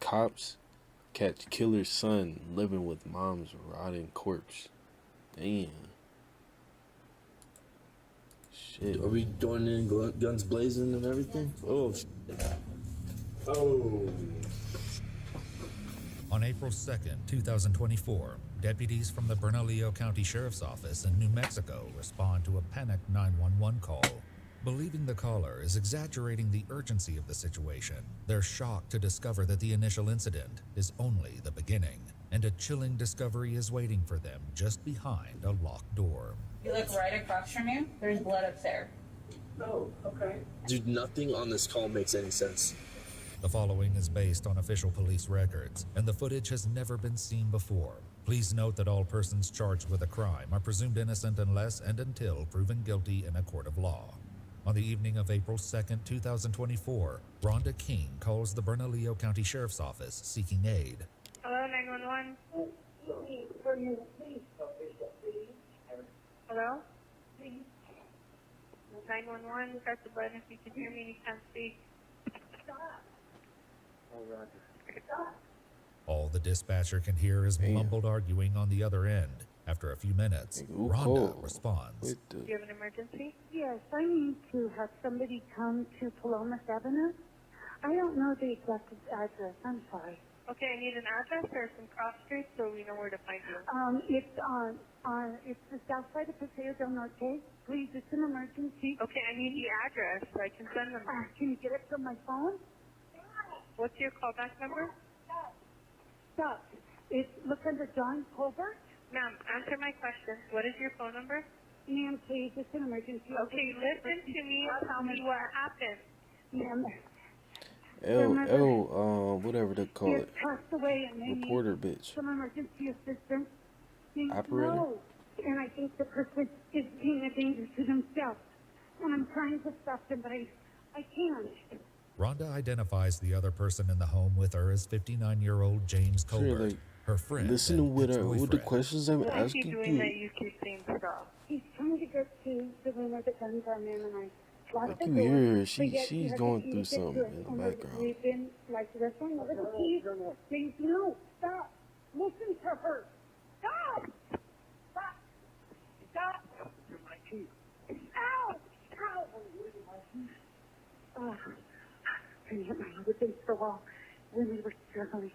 Cops catch killer's son living with mom's rotting corpse. Damn. Shit. Are we going in guns blazing and everything? Oh, shit. Oh. On April 2nd, 2024, deputies from the Bernalillo County Sheriff's Office in New Mexico respond to a panicked 911 call. Believing the caller is exaggerating the urgency of the situation, they're shocked to discover that the initial incident is only the beginning, and a chilling discovery is waiting for them just behind a locked door. You look right across from you, there's blood up there. Oh, okay. Dude, nothing on this call makes any sense. The following is based on official police records, and the footage has never been seen before. Please note that all persons charged with a crime are presumed innocent unless and until proven guilty in a court of law. On the evening of April 2nd, 2024, Rhonda King calls the Bernalillo County Sheriff's Office seeking aid. Hello, 911. Hello? 911, press the button if you can hear me and you can't speak. All the dispatcher can hear is mumbled arguing on the other end. After a few minutes, Rhonda responds. Do you have an emergency? Yes, I need to have somebody come to Palomas Avenue. I don't know the exact address. I'm sorry. Okay, I need an address or some cross streets so we know where to find you. It's the south side of Paseo del Norte. Please, it's an emergency. Okay, I need the address so I can send them. Can you get it from my phone? What's your callback number? Stop. Look under John Colbert. Ma'am, answer my question. What is your phone number? Ma'am, please, it's an emergency. Okay, listen to me and tell me what happened. Ma'am. Whatever they call it. Passed away and they Reporter need bitch. some emergency assistance. Operator? No. And I think the person is being a danger to themselves. And I'm trying to stop them, but I can't. Rhonda identifies the other person in the home with her as 59-year-old James Colbert, her friend. Listen to what the questions I'm asking you. What is he doing that you keep saying stop? He's trying to get to the room where the guns are, ma'am, and I locked the can door. hear her. She's going through something in the background. We've been like wrestling over the keys. Please, no, stop. Listen to her. Stop. Stop. Stop. You're my key. Ow. Ow. I hit my head against the wall when we were struggling.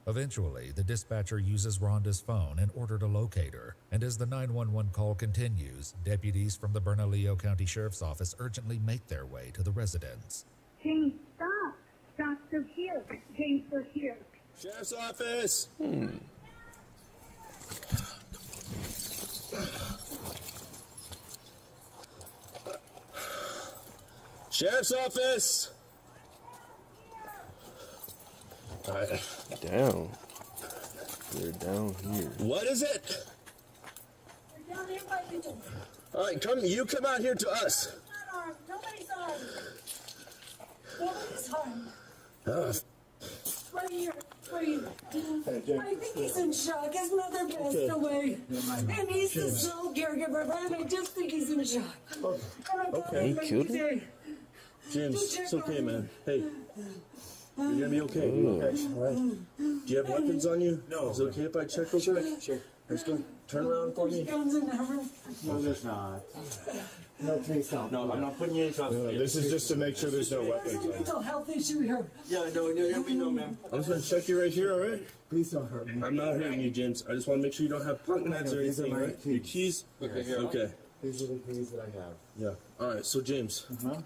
Eventually, the dispatcher uses Rhonda's phone in order to locate her, and as the 911 call continues, deputies from the Bernalillo County Sheriff's Office urgently make their way to the residence. James, stop. Stop, they're here. James, they're here. Sheriff's Office! Sheriff's Office! Alright. Down. They're down here. What is it? They're down here by people. Alright, you come out here to us. I'm not armed. Nobody's armed. Nobody's harmed. Right here. Where are you? I think he's in shock. His mother passed away. And he's the sole caregiver, and I just think he's in shock. Okay. He killed him? James, it's okay, man. Hey. You're gonna be okay. Okay. All right. Do you have weapons on you? No. Is it okay if I check real quick? Sure. Let's go. Turn around for me. Guns in that room. No, there's not. No, please don't. No, I'm not putting you in trouble. No, this is just to make sure there's no weapons. There's a mental health issue here. Yeah, no, we know, ma'am. I'm just gonna check you right here, all right? Please don't hurt me. I'm not hurting you, James. I just want to make sure you don't have pocket knives or These are anything, my right? keys. Your keys? Okay, here. Okay. These are the keys that I have. Yeah. All right. So, James. Uh-huh.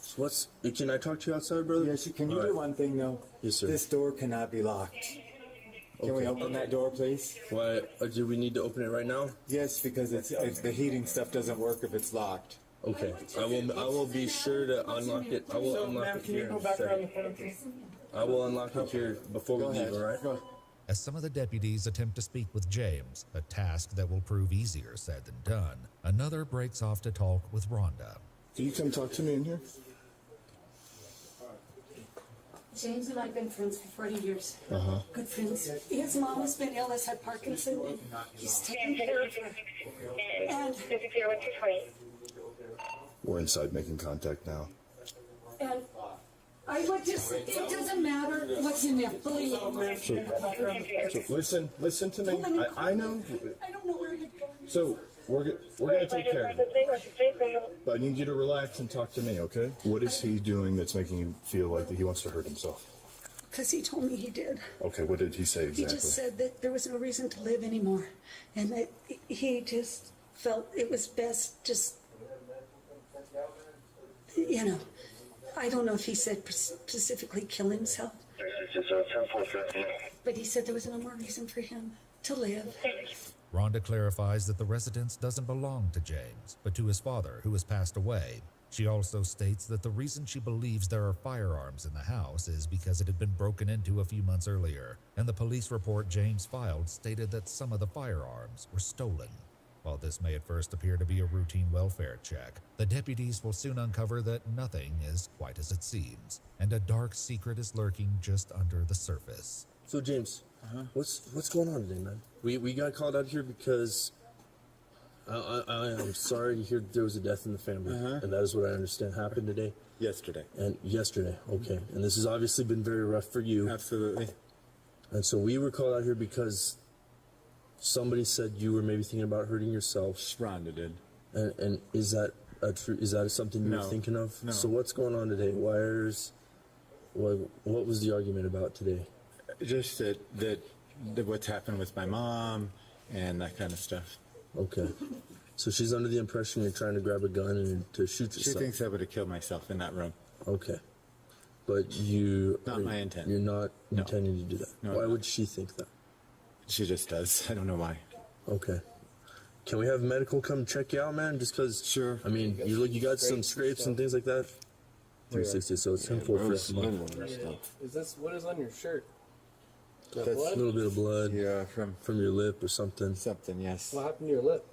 So can I talk to you outside, brother? Yes, can you do one thing, though? Yes, sir. This door cannot be locked. Can we open that door, please? Why? Do we need to open it right now? Yes, because the heating stuff doesn't work if it's locked. Okay. I will be sure to unlock it. I will unlock it here in a second. I will unlock it here before we leave, all right? As some of the deputies attempt to speak with James, a task that will prove easier said than done, another breaks off to talk with Rhonda. Can you come talk to me in here? James and I have been friends for 40 years. Good friends. His mom has been ill, has had Parkinson's. He's taking care of her. And We're inside making contact now. And I would just, it doesn't matter what's in there, believe me. Listen to me. I know. I don't know where you're going. So we're gonna take care of it. But I need you to relax and talk to me, okay? What is he doing that's making you feel like that he wants to hurt himself? Because he told me he did. Okay, what did he say exactly? He just said that there was no reason to live anymore. And that he just felt it was best just, you know, I don't know if he said specifically kill himself. But he said there was no more reason for him to live. Rhonda clarifies that the residence doesn't belong to James, but to his father, who has passed away. She also states that the reason she believes there are firearms in the house is because it had been broken into a few months earlier, and the police report James filed stated that some of the firearms were stolen. While this may at first appear to be a routine welfare check, the deputies will soon uncover that nothing is quite as it seems, and a dark secret is lurking just under the surface. So James, what's going on today, man? We got called out here because I am sorry to hear that there was a death in the family, and that is what I understand happened today. Yesterday. And yesterday, okay. And this has obviously been very rough for you. Absolutely. And so we were called out here because somebody said you were maybe thinking about hurting yourself. Rhonda did. And is that is that something you were thinking of? No. So what's going on today? What was the argument about today? Just that what's happened with my mom and that kind of stuff. Okay. So she's under the impression you're trying to grab a gun and to shoot yourself. She thinks I would have killed myself in that room. Okay. But Not my intent. You're not intending to do that. No, Why no. would she think that? She just does. I don't know why. Okay. Can we have medical come check you out, man? Just because. Sure. I mean, you got some scrapes and things like that. 360. So it's 10-4 for Bro's blood on her stuff. Is this what is on your shirt? That's a little bit of blood. Yeah, from your lip or something. something. Yes. What happened to your lip?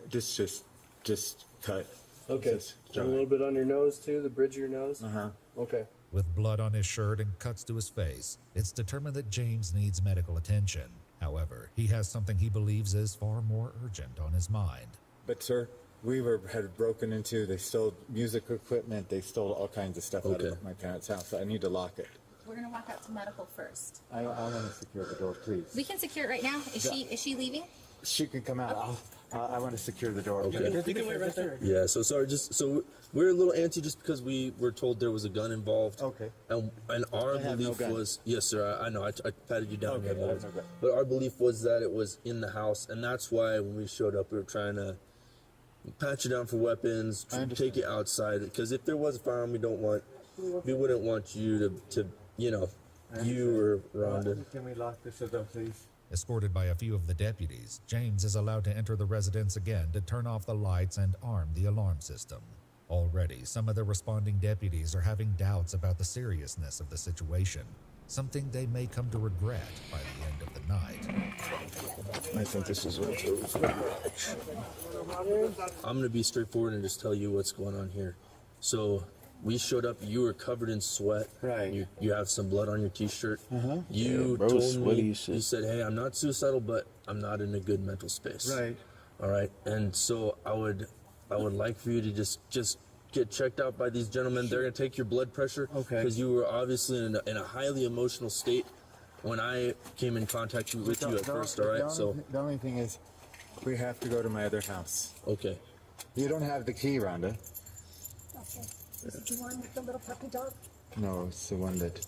Just cut. Okay. Just And a little bit on your nose too, the bridge of your nose. Okay. With blood on his shirt and cuts to his face, it's determined that James needs medical attention. However, he has something he believes is far more urgent on his mind. But sir, had broken into. They stole music equipment. They stole all kinds of stuff out of my parents' house. I need to lock it. We're gonna walk out to medical first. I want to secure the door, please. We can secure it right now. Is she leaving? She can come out. I want to secure the door. Okay. You can wait right there. Yeah. So sorry. So we're a little antsy just because we were told there was a gun involved. Okay. And our I have belief no gun. was, yes, sir. I know. I patted you down. Okay, You have no I have guns. no gun. But our belief was that it was in the house, and that's why when we showed up, we were trying to pat you down for weapons, take you outside. Because if there was a firearm, we wouldn't want you to you or Rhonda. Can we lock this door, please? Escorted by a few of the deputies, James is allowed to enter the residence again to turn off the lights and arm the alarm system. Already, some of the responding deputies are having doubts about the seriousness of the situation, something they may come to regret by the end of the night. I think this is what I'm going to be straightforward and just tell you what's going on here. So we showed up, you were covered in sweat. Right. You have some blood on your t-shirt. You Yeah, bro, told sweaty me, as shit. you said, hey, I'm not suicidal, but I'm not in a good mental space. Right. All right. And so I would like for you to just get checked out by these gentlemen. They're going to take your blood pressure. Okay. Because you were obviously in a highly emotional state when I came in contact with you at first, all right? So, The only thing is, we have to go to my other house. okay. You don't have the key, Rhonda. Okay. Is it the one with the little puppy dog? No, it's the one that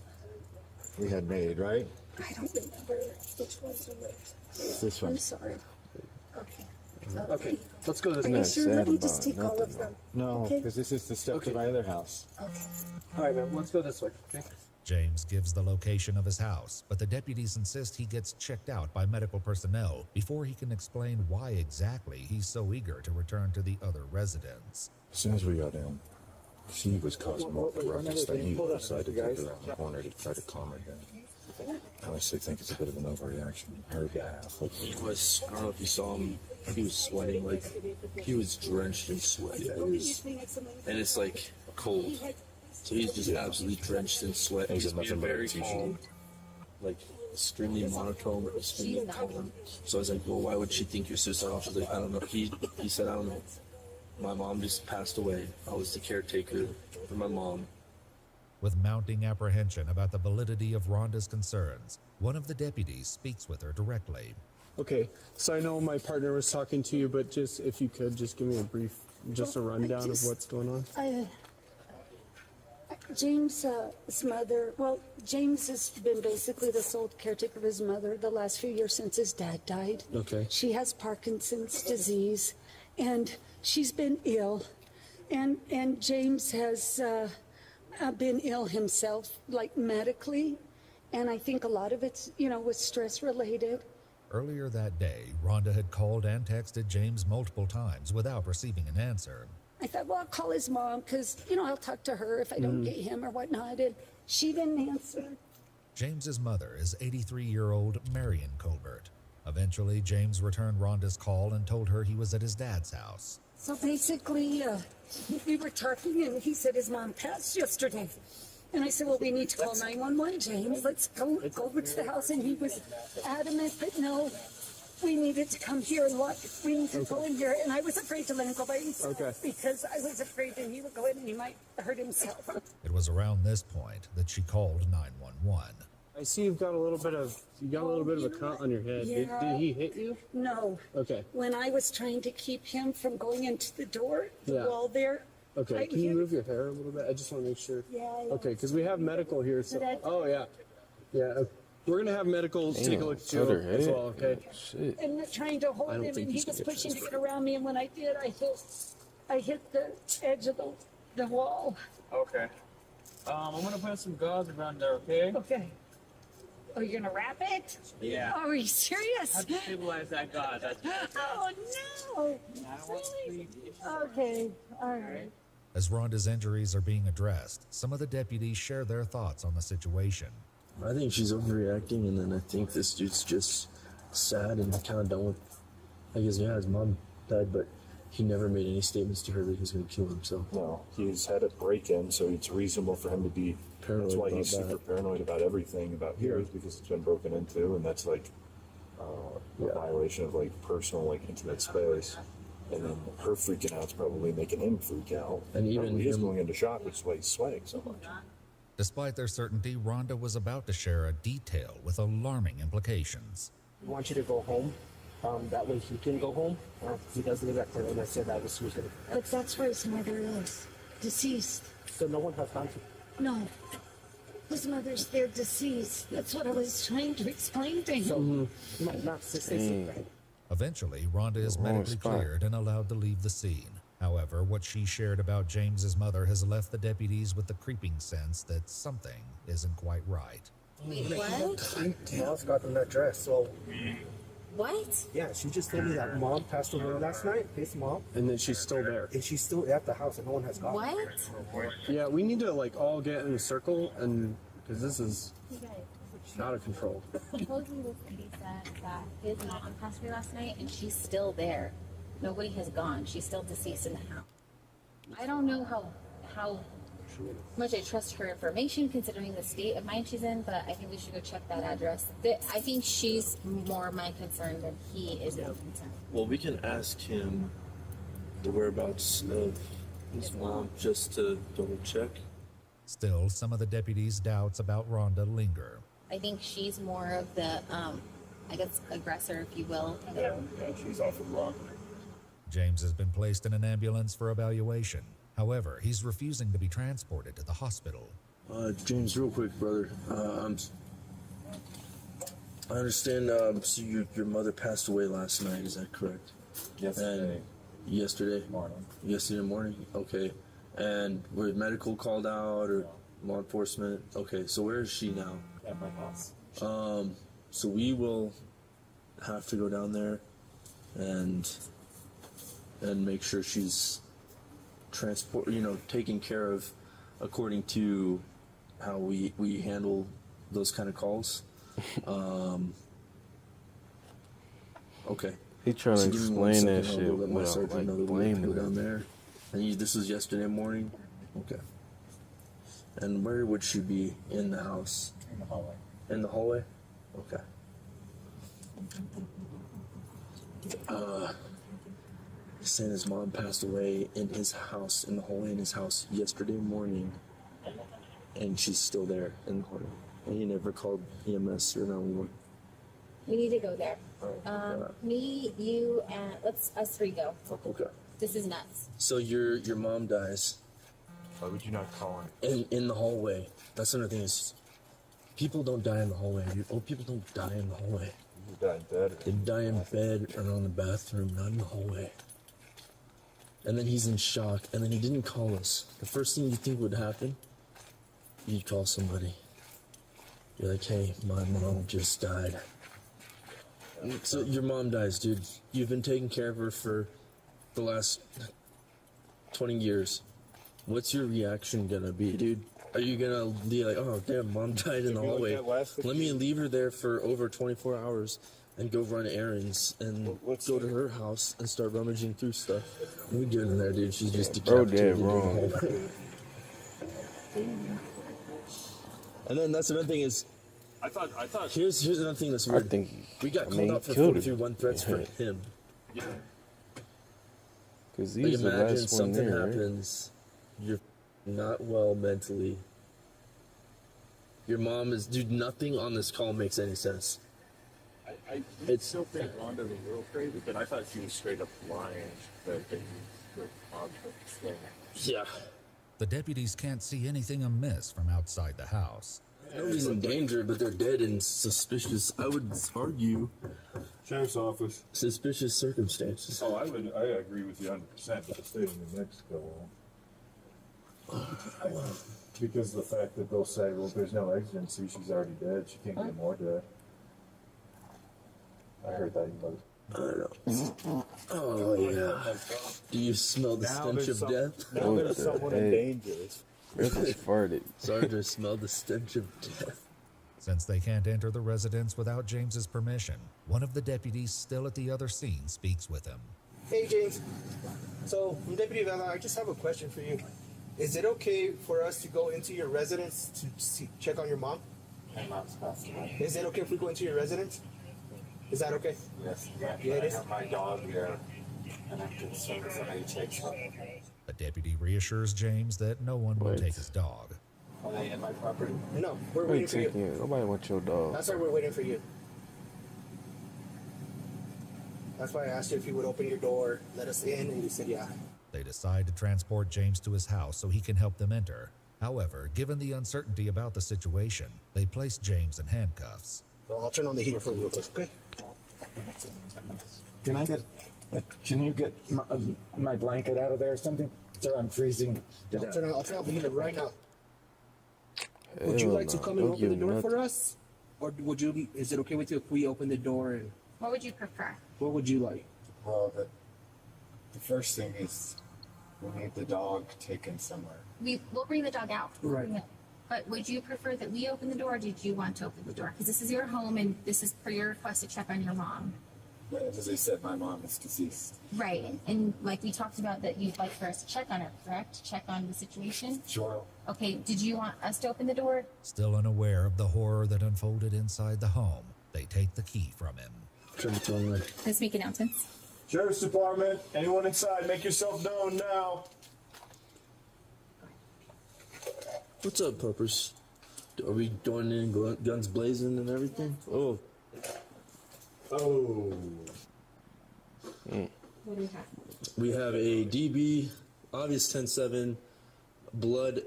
we had made, right? I don't remember which one's the which. It's this one. I'm sorry. Okay. Okay. Let's go to the Are you next. sure? Let me just take all of them. No, Okay. because this is the step to my other house. Okay. All right, man. Let's go this way. Okay. James gives the location of his house, but the deputies insist he gets checked out by medical personnel before he can explain why exactly he's so eager to return to the other residence. As soon as we got in, she was causing more of a ruckus that he decided to take her around the corner to try to calm her down. I honestly think it's a bit of an overreaction on her behalf. He was, I don't know if you saw him, he was sweating, like, he was drenched in sweat. And it's like cold. So he's just absolutely drenched in sweat. He's being very calm, like extremely monotone, but extremely calm. So I was like, well, why would she think you're suicidal? She's like, I don't know. He said, I don't know. My mom just passed away. I was the caretaker for my mom. With mounting apprehension about the validity of Rhonda's concerns, one of the deputies speaks with her directly. Okay, so I know my partner was talking to you, but just if you could just give me a brief, just a rundown of what's going on. James's mother, well, James has been basically the sole caretaker of his mother the last few years since his dad died. Okay. She has Parkinson's disease, and she's been ill, and James has been ill himself, like medically, and I think a lot of it's, was stress related. Earlier that day, Rhonda had called and texted James multiple times without receiving an answer. I thought, well, I'll call his mom because, I'll talk to her if I don't get him or whatnot. And she didn't answer. James's mother is 83-year-old Marion Colbert. Eventually, James returned Rhonda's call and told her he was at his dad's house. So basically, we were talking and he said his mom passed yesterday. And I said, well, we need to call 911, James. Let's go over to the house. And he was adamant that no, we needed to come here and watch. We need to go in here. And I was afraid to let him go by himself because I was afraid that he would go in and he might hurt himself. It was around this point that she called 911. I see you've got a little bit of a cut on your head. Yeah. Did he hit you? No. Okay. When I was trying to keep him from going into the door, the wall there. Okay. Can you move your hair a little bit? I just want to make sure. Yeah. Okay, because we have medical here. So. Oh yeah. Yeah. We're gonna have medical take a look at you as well. Okay. Shit. And trying to hold him, and he was pushing to get around me. And when I did, I hit the edge of the wall. Okay. I'm gonna put some gauze around there, okay? Okay. Oh, you're gonna wrap it? Yeah. Oh, are you serious? I have to stabilize that gauze. Oh no! Really? Okay. All right. As Rhonda's injuries are being addressed, some of the deputies share their thoughts on the situation. I think she's overreacting, and then I think this dude's just sad and kind of done with. I guess his mom died, but he never made any statements to her that he was going to kill himself. No, he's had a break-in, so it's reasonable for him to be paranoid. That's why he's super paranoid about everything about here, is because it's been broken into, and that's like a violation of like personal, like intimate space. And then her freaking out's probably making him freak out. And even he's going into shock, which is why he's sweating so much. Despite their certainty, Rhonda was about to share a detail with alarming implications. I want you to go home. That way he can go home. He doesn't live there, and I said that was Tuesday. But that's where his mother is, deceased. So no one has gone to. No. His mother's there, deceased. That's what I was trying to explain to him. So, not right? Eventually, Rhonda is medically cleared and allowed to leave the scene. However, what she shared about James's mother has left the deputies with the creeping sense that something isn't quite right. Wait, what? Mom's got in that dress, so. What? Yeah, she just told me that mom passed away last night, his mom. And then she's still there. And she's still at the house and no one has gone. What? Yeah, we need to like all get in a circle and, because this is out of control. Supposedly this lady said that his mom passed away last night and she's still there. Nobody has gone. She's still deceased in the house. I don't know how much I trust her information considering the state of mind she's in, but I think we should go check that address. I think she's more my concern than he is my concern. Well, we can ask him the whereabouts of his mom just to double check. Still, some of the deputies' doubts about Rhonda linger. I think she's more of the, I guess, aggressor, if you will. Yeah, she's off the block. James has been placed in an ambulance for evaluation. However, he's refusing to be transported to the hospital. James, real quick, brother. I understand, so your mother passed away last night, is that correct? Yesterday. And yesterday? Yesterday morning? Okay. And were medical called out or law enforcement? Okay, so where is she now? At my house. So we will have to go down there and make sure she's taken care of according to how we handle those kind of calls. Okay. He trying to explain that shit without like go blaming down there. And this was yesterday morning. Okay. And where would she be in the house? In the hallway. In the hallway? Okay. He's saying his mom passed away in his house, in the hallway in his house yesterday morning. and she's still there in the corner. And he never called EMS or 911. We need to go there. Me, you, and us three go. Okay. This is nuts. So your mom dies. Why would you not call him? In the hallway. That's another thing is, people don't die in the hallway, dude. Old people don't die in the hallway. You die in bed. They die in bed or in the bathroom, not in the hallway. And then he's in shock, and then he didn't call us. The first thing you think would happen, you'd call somebody. You're like, hey, my mom just died. So your mom dies, dude. You've been taking care of her for the last 20 years. What's your reaction gonna be, dude? Are you gonna be like, oh, damn, mom died in the hallway. Let me leave her there for over 24 hours and go run errands and go to her house and start rummaging through stuff. We get in there, dude. She's just decapitated. Bro, dead wrong. And then that's another thing is, I thought. Here's another thing that's weird. We got called out for 43-1 threats for him. Yeah. Because Like, he's the imagine last one something there. happens, you're not well mentally. Your mom is, dude, nothing on this call makes any sense. I still think Rhonda was a little crazy, but I thought she was straight up lying. Yeah. The deputies can't see anything amiss from outside the house. Nobody's in danger, but they're dead in suspicious, I would argue, Sheriff's office. suspicious circumstances. Oh, I agree with you 100%. But the state of New Mexico won't. Because of the fact that they'll say, well, there's no exigency, she's already dead, she can't get more dead. I heard that you I don't know. Oh, yeah. Do you smell the stench of death? Now there's someone in danger. Rick just farted. Sergeant smelled the stench of death. Since they can't enter the residence without James's permission, one of the deputies still at the other scene speaks with him. Hey, James. So, I'm Deputy Vela. I just have a question for you. Is it okay for us to go into your residence to check on your mom? My mom's passed away. Is it okay if we go into your residence? Is that okay? Yes. Yeah, it is. I have my dog there, and I'm concerned somebody takes her. The deputy reassures James that no one will What? take his dog. Are they in my property? No, we're Wait waiting a for you. second. Nobody wants your dog. That's why we're waiting for you. That's why I asked you if you would open your door, let us in, and you said yeah. They decide to transport James to his house so he can help them enter. However, given the uncertainty about the situation, they place James in handcuffs. Well, I'll turn on the heater for you real quick, okay? Can you get my blanket out of there or something? Sir, I'm freezing. I'll turn on the heater right now. Hell Would you like to no. come and Don't open the give door nothing. for us? Or is it okay with you if we open the door and What would you prefer? what would you like? Well, the first thing is we need the dog taken somewhere. We'll bring the dog out. Right. But would you prefer that we open the door, or did you want to open the door? Because this is your home, and this is per your request to check on your mom. Yeah, as I said, my mom is deceased. Right. And like we talked about, that you'd like for us to check on her, correct? Check on the situation? Sure. Okay, did you want us to open the door? Still unaware of the horror that unfolded inside the home, they take the key from him. Turn it on. Let's make announcements. Sheriff's Department, anyone inside, make yourself known now. What's up, puppers? Are we going in guns blazing and everything? Oh. Oh. What do we have? We have a DB, obvious 10-7, blood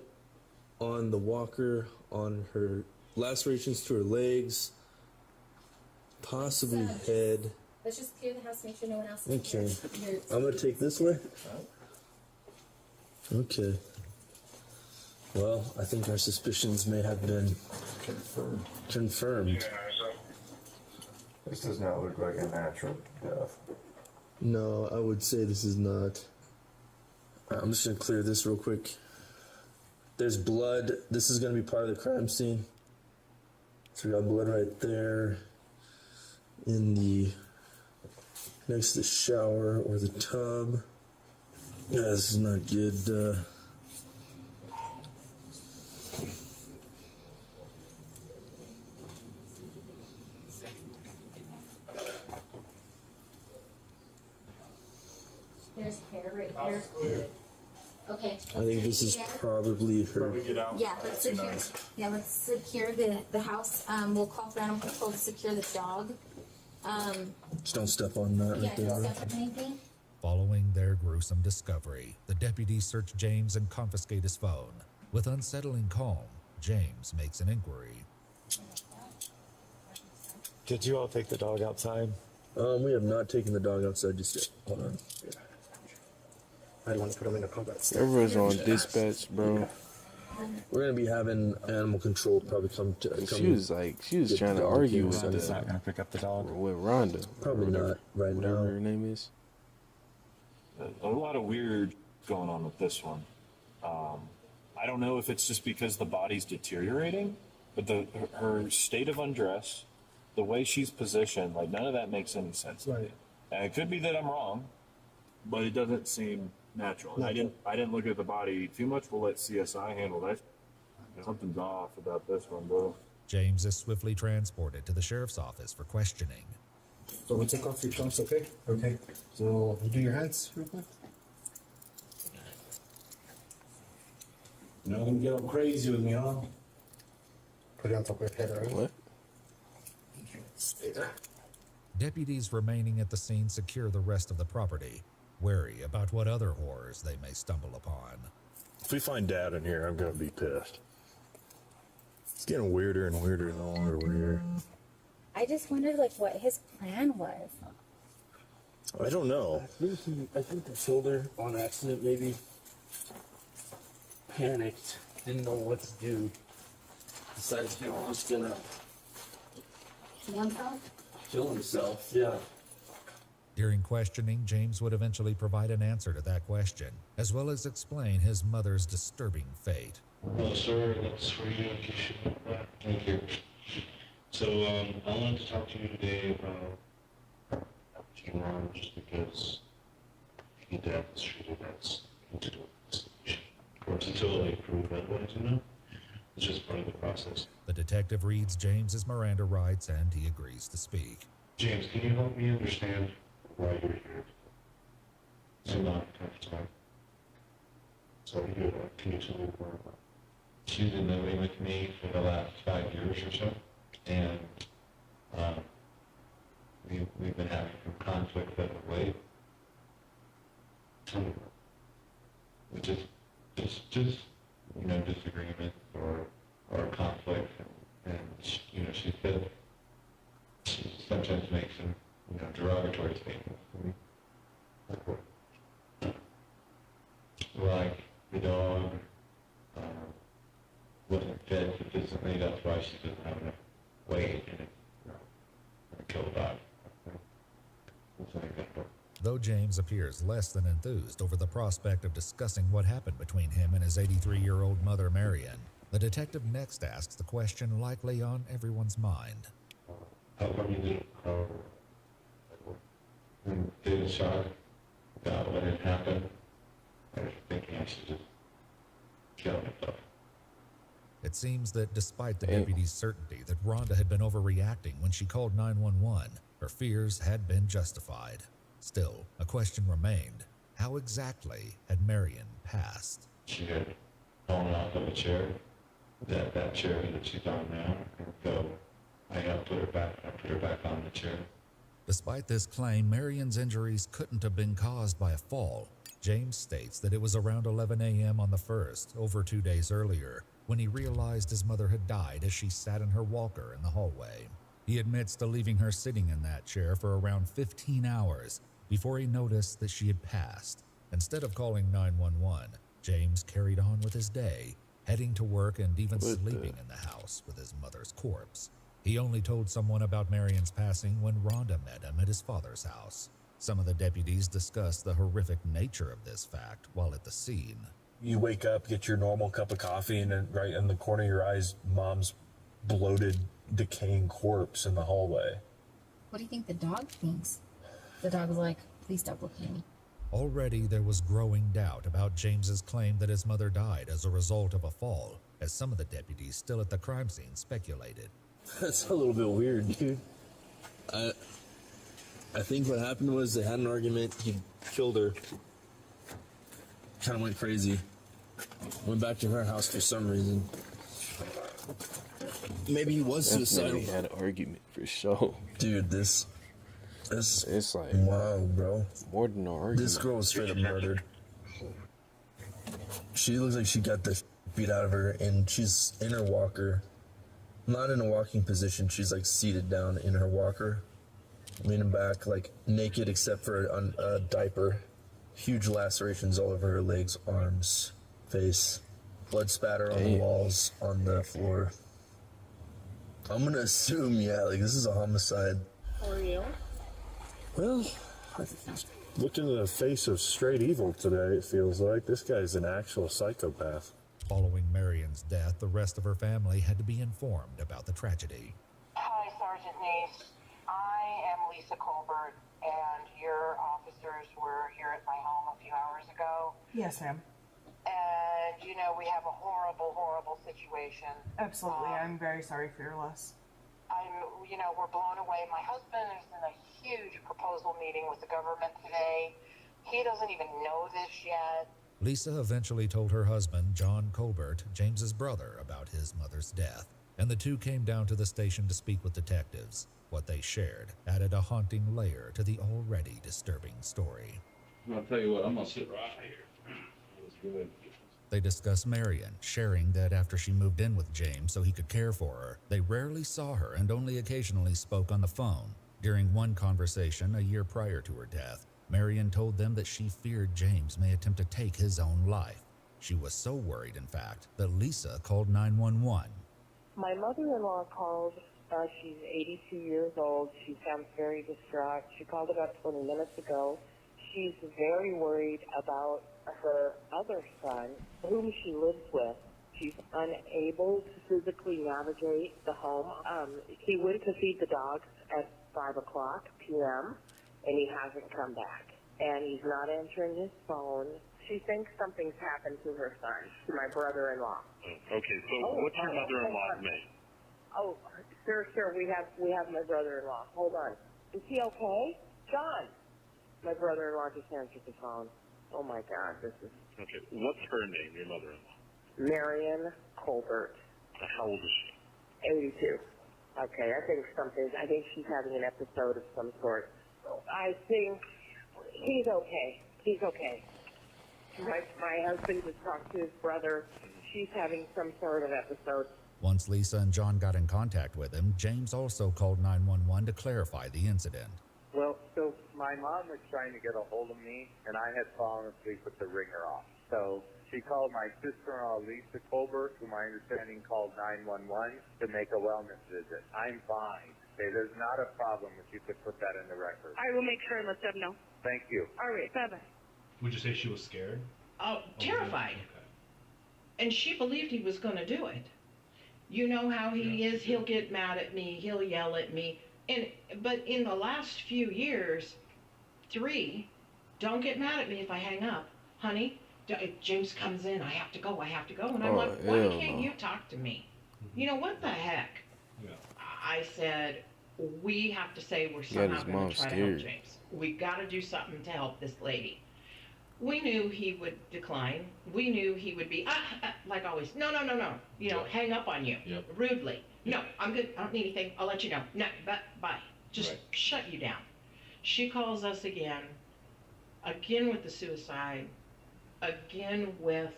on the walker, on her lacerations to her legs, possibly head. Let's just clear the house, make sure no one else is Okay. here. I'm gonna take this way. Okay. Well, I think our suspicions may have been confirmed. This does not look like a natural death. No, I would say this is not. I'm just gonna clear this real quick. There's blood. This is gonna be part of the crime scene. So we got blood right there in the next to the shower or the tub. Yeah, this is not good. There's hair right there. Okay. I think this is probably her. Yeah, let's secure. Yeah, let's secure the house. We'll call for animal control to secure the dog. Just don't step on that Yeah, right there. don't Right? step on anything. Following their gruesome discovery, the deputies search James and confiscate his phone. With unsettling calm, James makes an inquiry. Did you all take the dog outside? We have not taken the dog outside just yet. Hold on. I don't want to put him in a combat. Everyone's on dispatch, bro. We're gonna be having animal control probably come. She was trying to argue with He's not gonna pick up the dog. with Rhonda. Probably not right now. Whatever her name is. A lot of weird going on with this one. I don't know if it's just because the body's deteriorating, but her state of undress, the way she's positioned, like none of that makes any sense. Right. And it could be that I'm wrong, but it doesn't seem natural. And I didn't look at the body too much. We'll let CSI handle that. Something's off about this one, bro. James is swiftly transported to the sheriff's office for questioning. So we'll take off your cuffs, okay? Okay. So you do your hands real quick. You're not gonna get all crazy with me, huh? Put it on top of your head, alright? What? Stay there. Deputies remaining at the scene secure the rest of the property, wary about what other horrors they may stumble upon. If we find Dad in here, I'm gonna be pissed. It's getting weirder and weirder the longer we're here. I just wondered, like, what his plan was. I don't know. I think the shoulder on accident, maybe. Panicked, didn't know what to do. Decided he was just gonna kill himself. Yeah. During questioning, James would eventually provide an answer to that question, as well as explain his mother's disturbing fate. Well, sir, that's for you in case you know that. Thank you. So, I wanted to talk to you today about your mom, just because your dad was treated as into investigation. Of course, until they prove otherwise, you know? It's just part of the process. The detective reads James's Miranda rights and he agrees to speak. James, can you help me understand why you're here? It's a lot of time. So, can you tell me more about it? She's been living with me for the last 5 years or so, and we've been having some conflict of late. Just disagreement or conflict, and she said she sometimes makes some derogatory statements to me, like the dog wasn't fed sufficiently. That's why she doesn't have enough weight, and it killed the dog. That's an example. Though James appears less than enthused over the prospect of discussing what happened between him and his 83-year-old mother, Marion, the detective next asks the question likely on everyone's mind. How come you didn't did shock about what had happened? I was thinking I should just kill myself. It seems that despite the deputy's certainty that Rhonda had been overreacting when she called 911, her fears had been justified. Still, a question remained. How exactly had Marion passed? She had fallen off of a chair, that chair that she's on now, and so I put her back on the chair. Despite this claim, Marion's injuries couldn't have been caused by a fall. James states that it was around 11 a.m. on the 1st, over 2 days earlier, when he realized his mother had died as she sat in her walker in the hallway. He admits to leaving her sitting in that chair for around 15 hours before he noticed that she had passed. Instead of calling 911, James carried on with his day, heading to work and even sleeping in the house with his mother's corpse. He only told someone about Marion's passing when Rhonda met him at his father's house. Some of the deputies discussed the horrific nature of this fact while at the scene. You wake up, get your normal cup of coffee, and then right in the corner of your eyes, mom's bloated, decaying corpse in the hallway. What do you think the dog thinks? The dog's like, please stop looking at me. Already there was growing doubt about James's claim that his mother died as a result of a fall, as some of the deputies still at the crime scene speculated. That's a little bit weird, dude. I think what happened was they had an argument, he killed her, kind of went crazy. Went back to her house for some reason. Maybe he was suicidal. Definitely had an argument for sure. Dude, this it's like wow, bro. More than an argument. This girl was straight up murdered. She looks like she got the beat out of her, and she's in her walker. Not in a walking position. She's like seated down in her walker, leaning back, like naked except for a diaper. Huge lacerations all over her legs, arms, face. Blood spatter on the walls, on the floor. I'm gonna assume, yeah, like this is a homicide. How are you? Well, I looked into the face of straight evil today, it feels like. This guy's an actual psychopath. Following Marion's death, the rest of her family had to be informed about the tragedy. Hi, Sergeant Nace. I am Lisa Colbert, and your officers were here at my home a few hours ago. Yes, ma'am. And, you know, we have a horrible, horrible situation. Absolutely. I'm very sorry for your loss. We're blown away. My husband is in a huge proposal meeting with the government today. He doesn't even know this yet. Lisa eventually told her husband, John Colbert, James's brother, about his mother's death, and the two came down to the station to speak with detectives. What they shared added a haunting layer to the already disturbing story. I'll tell you what, I'm gonna sit right here. That was good. They discuss Marion, sharing that after she moved in with James so he could care for her, they rarely saw her and only occasionally spoke on the phone. During one conversation a year prior to her death, Marion told them that she feared James may attempt to take his own life. She was so worried, in fact, that Lisa called 911. My mother-in-law called. She's 82 years old. She sounds very distraught. She called about 20 minutes ago. She's very worried about her other son, whom she lives with. She's unable to physically navigate the home. He went to feed the dogs at 5 o'clock p.m., and he hasn't come back. And he's not answering his phone. She thinks something's happened to her son, to my brother-in-law. Okay, so what's your mother-in-law's name? Oh, sir, we have my brother-in-law. Hold on. Is he okay? John! My brother-in-law just answered the phone. Oh my God, this is... Okay, what's her name, your mother-in-law? Marion Colbert. How old is she? 82. Okay, I think she's having an episode of some sort. I think he's okay. He's okay. My husband just talked to his brother. She's having some sort of episode. Once Lisa and John got in contact with him, James also called 911 to clarify the incident. Well, so my mom was trying to get a hold of me, and I had fallen asleep with the ringer off. So she called my sister-in-law, Lisa Colbert, who my understanding called 911 to make a wellness visit. I'm fine. Okay, there's not a problem if you could put that in the record. I will make sure and let them know. Thank you. All right, bye-bye. Would you say she was scared? Oh, terrified. Okay. And she believed he was going to do it. You know how he is. He'll get mad at me. He'll yell at me. But in the last few years, 3, don't get mad at me if I hang up. Honey, if James comes in, I have to go. And I'm like, why can't you talk to me? You know, what the heck? Yeah. I said, we have to say we're somehow going to try to help James. We got to do something to help this lady. We knew he would decline. We knew he would be, like always, no. You know, hang up on you, rudely. No, I'm good. I don't need anything. I'll let you know. No, bye. Just shut you down. She calls us again with the suicide, again with,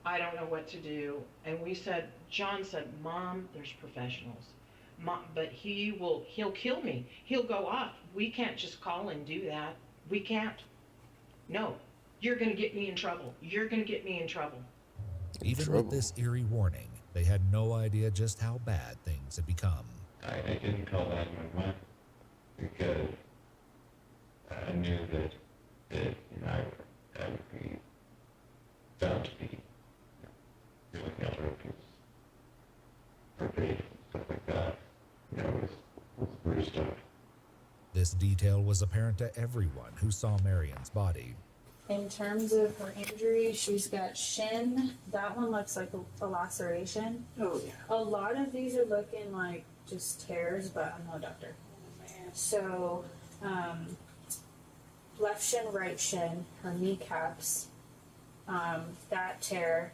I don't know what to do. And we said, John said, Mom, there's professionals. Mom, but he'll kill me. He'll go off. We can't just call and do that. We can't. No, you're going to get me in trouble. Even with this eerie warning, they had no idea just how bad things had become. I didn't call 911 because I knew that I would be bound to be doing other abuse for days and stuff like that. You know, it was weird stuff. This detail was apparent to everyone who saw Marion's body. In terms of her injury, she's got shin. That one looks like a laceration. Oh, yeah. A lot of these are looking like just tears, but I'm no doctor. So, left shin, right shin, her kneecaps, That tear,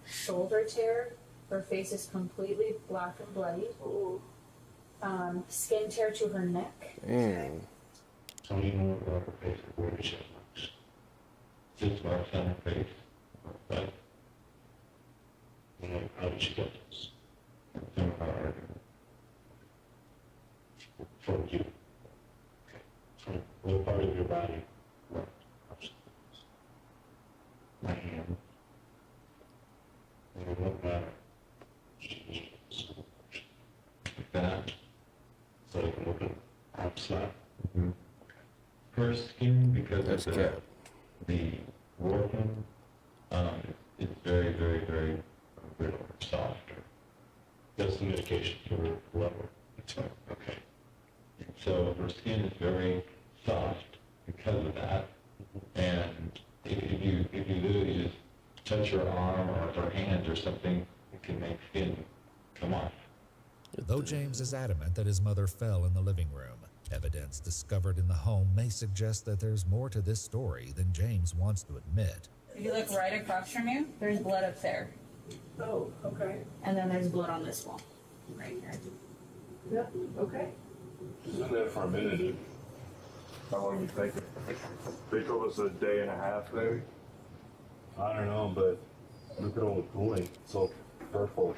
shoulder tear. Her face is completely black and bloody. Skin tear to her neck. Damn. So you know about her face, where did she looks? 6 marks on her face. But, you know, how did she get this? From her, from you. From what part of your body? My hand. And what matter? Like that. So you can open arm slap. Her skin, because That's of cap. the working, it's very, very, very brittle, softer. That's the medication for level. Okay. So her skin is very soft because of that. And if you literally just touch her arm or her hand or something, it can make skin come off. Though James is adamant that his mother fell in the living room, evidence discovered in the home may suggest that there's more to this story than James wants to admit. If you look right across from you, there's blood up there. Oh, okay. And then there's blood on this wall. Right here. Yep, okay. She's been there for a minute. How long you think? They told us a day and a half, maybe. I don't know, but look at all the cooling. It's all purple.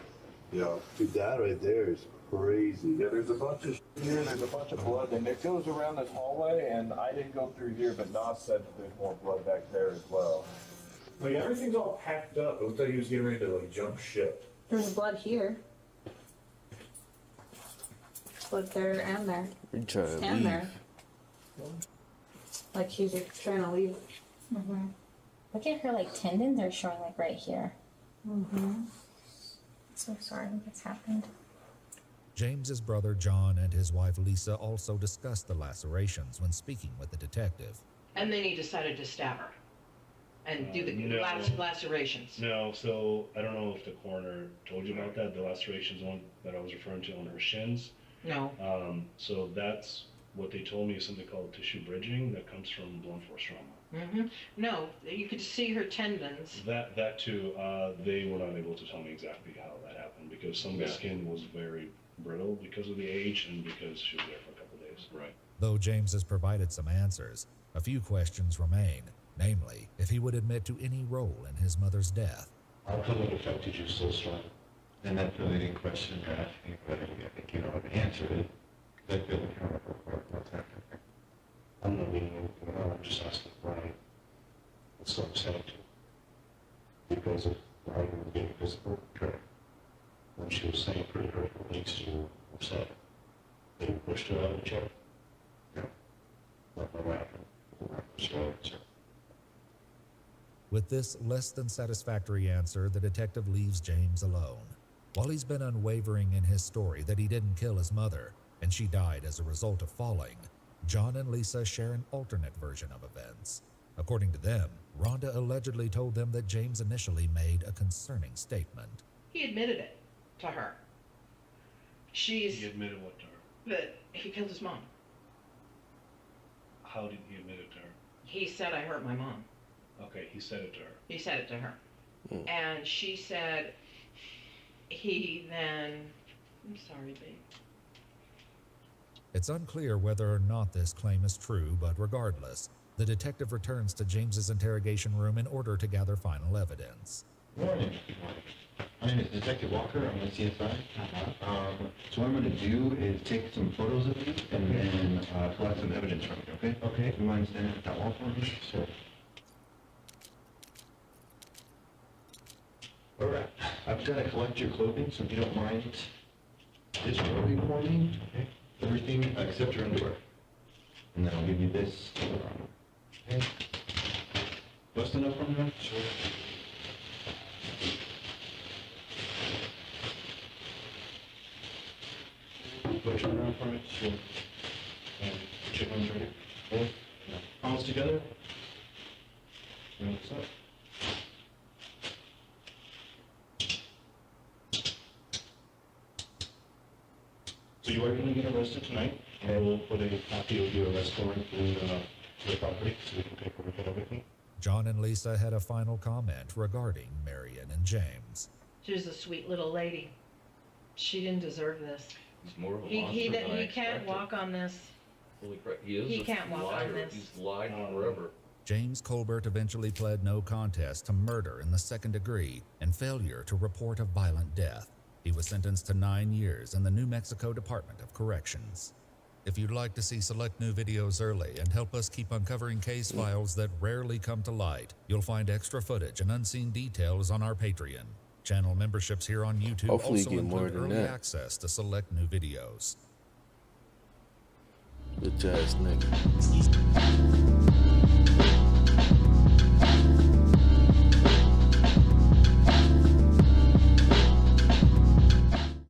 Yeah. Dude, that right there is crazy. Yeah, there's a bunch of here, there's a bunch of blood, and it goes around this hallway, and I didn't go through here, but Nas said that there's more blood back there as well. Like, everything's all packed up. It looked like he was getting ready to, like, jump ship. There's blood here. Blood there and there. You trying to And leave. there. Like he's trying to leave. Mm-hmm. Look at her, like, tendons are showing, like, right here. Mm-hmm. So sorry what's happened. James's brother John and his wife Lisa also discussed the lacerations when speaking with the detective. And then he decided to stab her and do the No. lacerations. No, so I don't know if the coroner told you about that. The lacerations one that I was referring to on her shins. No. So that's what they told me is something called tissue bridging that comes from blunt force trauma. Mm-hmm. No, you could see her tendons. That too, they were not able to tell me exactly how that happened because some of the skin was very brittle because of the age and because she was there for a couple of days. Right. Though James has provided some answers, a few questions remain, namely, if he would admit to any role in his mother's death. How come it affected you so strong? And that's the leading question you're asking, but I think you know how to answer it. I feel accountable for what's happening. I'm not leading anything on, I'm just asking why it's so upsetting to you. Because of why you were being physical, correct? When she was saying pretty hurtful things to you, upset. They pushed her out of the chair? No. Not what happened. Pushed her out of the chair. With this less than satisfactory answer, the detective leaves James alone. While he's been unwavering in his story that he didn't kill his mother, and she died as a result of falling, John and Lisa share an alternate version of events. According to them, Rhonda allegedly told them that James initially made a concerning statement. He admitted it to her. He admitted what to her? That he killed his mom. How did he admit it to her? He said, I hurt my mom. Okay, he said it to her. He said it to her. And she said, he then, I'm sorry, babe. It's unclear whether or not this claim is true, but regardless, the detective returns to James's interrogation room in order to gather final evidence. Morning. My name is Detective Walker. I'm with CSI. So what I'm going to do is take some photos of you and then collect some evidence from you, okay? Okay. Do you mind standing at that wall for me? Sure. All right. I've got to collect your clothing, so if you don't mind disrobing for me, okay? Everything except your underwear. And then I'll give you this. Okay. Bust enough from there? Sure. Put your arm around for me. Sure. And put your arms ready. Okay. Now, palms together. And what's up? So you are going to get arrested tonight, and we'll put a copy of your arrest warrant in the property so we can take a look at everything. John and Lisa had a final comment regarding Marion and James. She was a sweet little lady. She didn't deserve this. He's more of a He monster than I can't expected. walk on this. Holy crap, he is He a can't walk liar. on this. He's lied forever. James Colbert eventually pled no contest to murder in the second degree and failure to report a violent death. He was sentenced to 9 years in the New Mexico Department of Corrections. If you'd like to see select new videos early and help us keep uncovering case files that rarely come to light, you'll find extra footage and unseen details on our Patreon. Channel memberships here on YouTube Hopefully also you get more include than early that. access to select new videos. Bitch ass nigga.